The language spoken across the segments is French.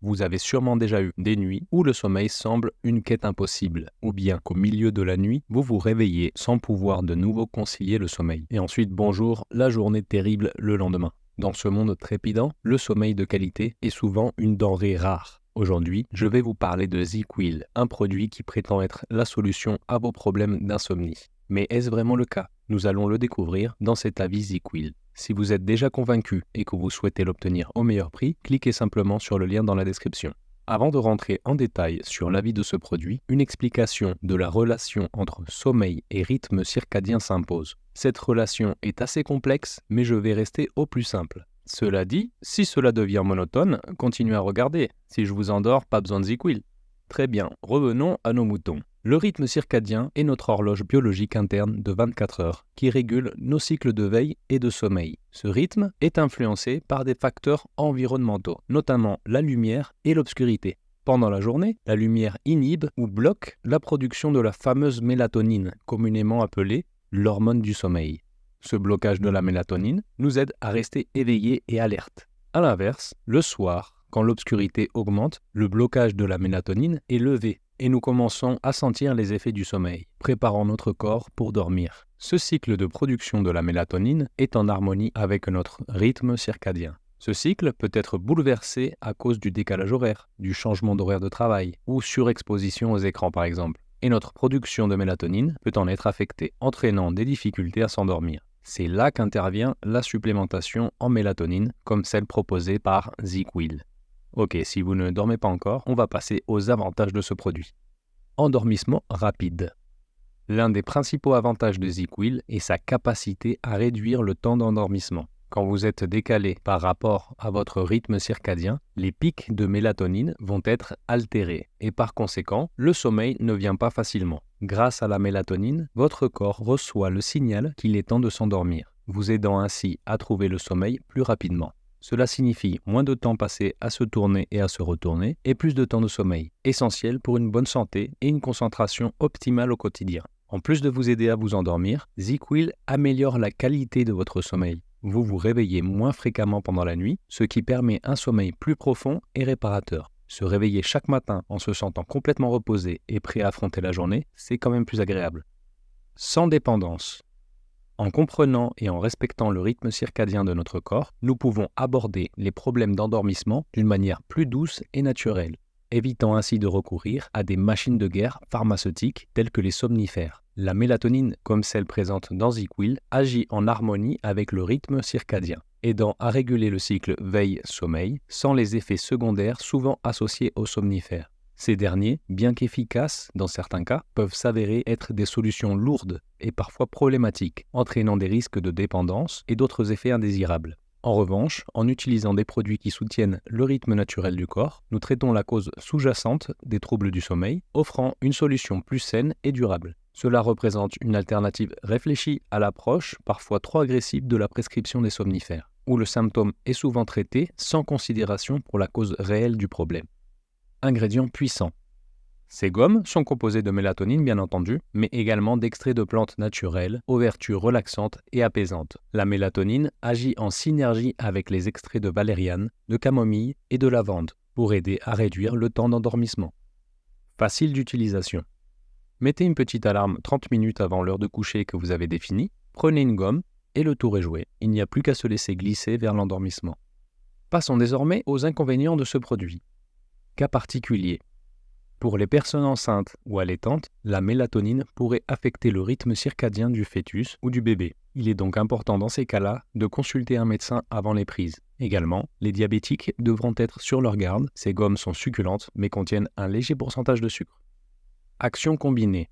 Vous avez sûrement déjà eu des nuits où le sommeil semble une quête impossible, ou bien qu'au milieu de la nuit, vous vous réveillez sans pouvoir de nouveau concilier le sommeil. Et ensuite, bonjour, la journée terrible le lendemain. Dans ce monde trépidant, le sommeil de qualité est souvent une denrée rare. Aujourd'hui, je vais vous parler de ZzzQuil, un produit qui prétend être la solution à vos problèmes d'insomnie. Mais est-ce vraiment le cas? Nous allons le découvrir dans cet avis ZzzQuil. Si vous êtes déjà convaincu et que vous souhaitez l'obtenir au meilleur prix, cliquez simplement sur le lien dans la description. Avant de rentrer en détail sur l'avis de ce produit, une explication de la relation entre sommeil et rythme circadien s'impose. Cette relation est assez complexe, mais je vais rester au plus simple. Cela dit, si cela devient monotone, continuez à regarder. Si je vous endors, pas besoin de ZzzQuil. Très bien, revenons à nos moutons. Le rythme circadien est notre horloge biologique interne de 24 heures qui régule nos cycles de veille et de sommeil. Ce rythme est influencé par des facteurs environnementaux, notamment la lumière et l'obscurité. Pendant la journée, la lumière inhibe ou bloque la production de la fameuse mélatonine, communément appelée l'hormone du sommeil. Ce blocage de la mélatonine nous aide à rester éveillés et alertes. A l'inverse, le soir, quand l'obscurité augmente, le blocage de la mélatonine est levé et nous commençons à sentir les effets du sommeil, préparant notre corps pour dormir. Ce cycle de production de la mélatonine est en harmonie avec notre rythme circadien. Ce cycle peut être bouleversé à cause du décalage horaire, du changement d'horaire de travail ou surexposition aux écrans par exemple. Et notre production de mélatonine peut en être affectée, entraînant des difficultés à s'endormir. C'est là qu'intervient la supplémentation en mélatonine, comme celle proposée par ZzzQuil. Ok, si vous ne dormez pas encore, on va passer aux avantages de ce produit. Endormissement rapide. L'un des principaux avantages de ZzzQuil est sa capacité à réduire le temps d'endormissement. Quand vous êtes décalé par rapport à votre rythme circadien, les pics de mélatonine vont être altérés et par conséquent, le sommeil ne vient pas facilement. Grâce à la mélatonine, votre corps reçoit le signal qu'il est temps de s'endormir, vous aidant ainsi à trouver le sommeil plus rapidement. Cela signifie moins de temps passé à se tourner et à se retourner et plus de temps de sommeil, essentiel pour une bonne santé et une concentration optimale au quotidien. En plus de vous aider à vous endormir, ZzzQuil améliore la qualité de votre sommeil. Vous vous réveillez moins fréquemment pendant la nuit, ce qui permet un sommeil plus profond et réparateur. Se réveiller chaque matin en se sentant complètement reposé et prêt à affronter la journée, c'est quand même plus agréable. Sans dépendance. En comprenant et en respectant le rythme circadien de notre corps, nous pouvons aborder les problèmes d'endormissement d'une manière plus douce et naturelle, évitant ainsi de recourir à des machines de guerre pharmaceutiques telles que les somnifères. La mélatonine, comme celle présente dans ZzzQuil, agit en harmonie avec le rythme circadien, aidant à réguler le cycle veille-sommeil sans les effets secondaires souvent associés aux somnifères. Ces derniers, bien qu'efficaces dans certains cas, peuvent s'avérer être des solutions lourdes et parfois problématiques, entraînant des risques de dépendance et d'autres effets indésirables. En revanche, en utilisant des produits qui soutiennent le rythme naturel du corps, nous traitons la cause sous-jacente des troubles du sommeil, offrant une solution plus saine et durable. Cela représente une alternative réfléchie à l'approche parfois trop agressive de la prescription des somnifères, où le symptôme est souvent traité sans considération pour la cause réelle du problème. Ingrédients puissants. Ces gommes sont composées de mélatonine bien entendu, mais également d'extraits de plantes naturelles aux vertus relaxantes et apaisantes. La mélatonine agit en synergie avec les extraits de valériane, de camomille et de lavande pour aider à réduire le temps d'endormissement. Facile d'utilisation. Mettez une petite alarme 30 minutes avant l'heure de coucher que vous avez définie, prenez une gomme et le tour est joué. Il n'y a plus qu'à se laisser glisser vers l'endormissement. Passons désormais aux inconvénients de ce produit. Cas particulier. Pour les personnes enceintes ou allaitantes, la mélatonine pourrait affecter le rythme circadien du fœtus ou du bébé. Il est donc important dans ces cas-là de consulter un médecin avant les prises. Également, les diabétiques devront être sur leur garde. Ces gommes sont succulentes mais contiennent un léger pourcentage de sucre. Action combinée.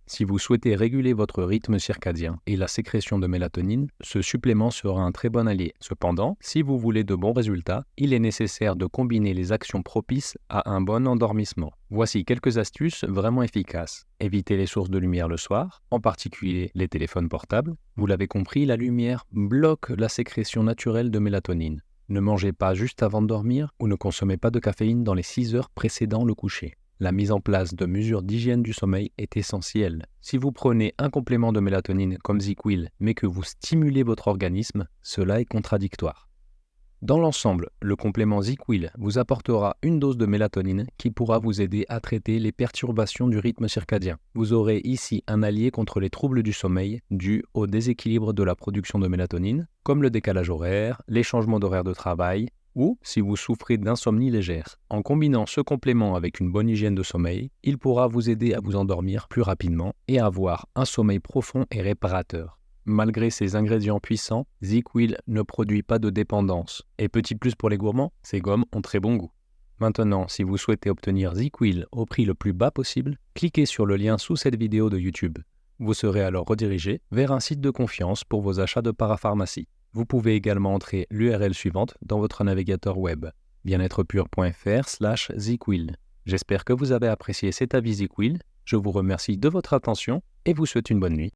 Si vous souhaitez réguler votre rythme circadien et la sécrétion de mélatonine, ce supplément sera un très bon allié. Cependant, si vous voulez de bons résultats, il est nécessaire de combiner les actions propices à un bon endormissement. Voici quelques astuces vraiment efficaces. Évitez les sources de lumière le soir, en particulier les téléphones portables. Vous l'avez compris, la lumière bloque la sécrétion naturelle de mélatonine. Ne mangez pas juste avant de dormir ou ne consommez pas de caféine dans les 6 heures précédant le coucher. La mise en place de mesures d'hygiène du sommeil est essentielle. Si vous prenez un complément de mélatonine comme ZzzQuil, mais que vous stimulez votre organisme, cela est contradictoire. Dans l'ensemble, le complément ZzzQuil vous apportera une dose de mélatonine qui pourra vous aider à traiter les perturbations du rythme circadien. Vous aurez ici un allié contre les troubles du sommeil dus au déséquilibre de la production de mélatonine, comme le décalage horaire, les changements d'horaire de travail, ou si vous souffrez d'insomnie légère. En combinant ce complément avec une bonne hygiène de sommeil, il pourra vous aider à vous endormir plus rapidement et à avoir un sommeil profond et réparateur. Malgré ses ingrédients puissants, ZzzQuil ne produit pas de dépendance. Et petit plus pour les gourmands, ces gommes ont très bon goût. Maintenant, si vous souhaitez obtenir ZzzQuil au prix le plus bas possible, cliquez sur le lien sous cette vidéo de YouTube. Vous serez alors redirigé vers un site de confiance pour vos achats de parapharmacie. Vous pouvez également entrer l'URL suivante dans votre navigateur web, bien-être-pur.fr/ZzzQuil. J'espère que vous avez apprécié cet avis ZzzQuil. Je vous remercie de votre attention et vous souhaite une bonne nuit.